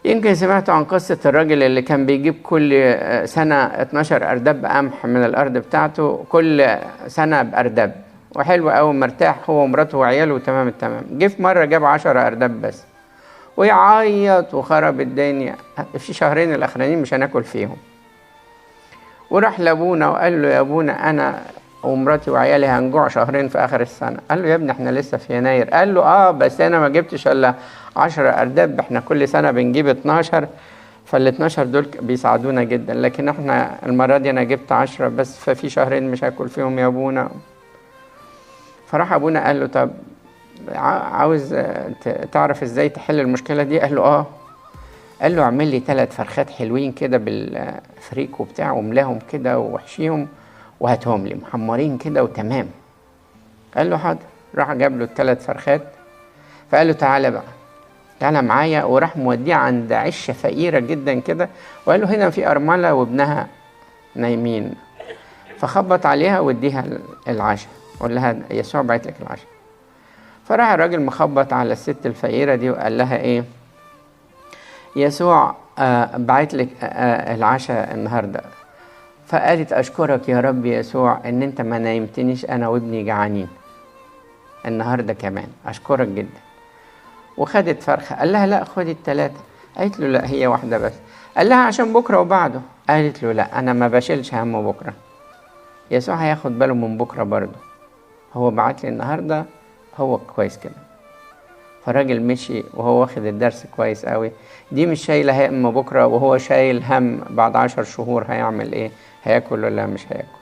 يمكن سمعتوا عن قصة الراجل اللي كان بيجيب كل سنة 12 أرداب قمح من الأرض بتاعته، كل سنة بأرداب، وحلو أوي مرتاح هو ومراته وعياله وتمام التمام. جه في مرة جاب 10 أرداب بس، ويعيط وخرب الدنيا، في شهرين الأخرانيين مش هناكل فيهم. وراح لأبونا وقال له يا أبونا أنا ومراتي وعيالي هنجوع شهرين في آخر السنة. قال له يا ابني احنا لسه في يناير. قال له بس أنا ما جبتش إلا 10 أرداب، احنا كل سنة بنجيب 12، فال12 دول بيساعدونا جدا، لكن احنا المرة دي أنا جبت 10 بس، ففي شهرين مش هاكل فيهم يا أبونا. فراح أبونا قال له طب عاوز تعرف ازاي تحل المشكلة دي؟ قال له قال له اعمل لي 3 فرخات حلوين كده بالفريك وبتاع، وملاهم كده وحشيهم وهاتهم لي محمرين كده وتمام. قال له حاضر. راح جاب له ال3 فرخات، فقال له تعالى بقى تعالى معايا، وراح موديه عند عشه فقيره جدا كده، وقال له هنا في ارمله وابنها نايمين، فخبط عليها واديها العشاء، قول لها يسوع بعت لك العشاء. فراح الراجل مخبط على الست الفقيره دي وقال لها ايه؟ يسوع بعت لك العشاء النهارده. فقالت اشكرك يا رب يسوع ان انت ما نايمتنيش انا وابني جعانين النهارده كمان، اشكرك جدا. وخدت فرخه. قال لها لا خدي ال3. قالت له لا هي واحده بس. قال لها عشان بكره وبعده. قالت له لا انا ما بشيلش هم بكره، يسوع هياخد باله من بكره برضه، هو بعت لي النهارده هو كويس كده. فالراجل مشي وهو واخد الدرس كويس قوي. دي مش شايله هم بكره، وهو شايل هم بعد 10 شهور هيعمل ايه، هياكل ولا مش هياكل.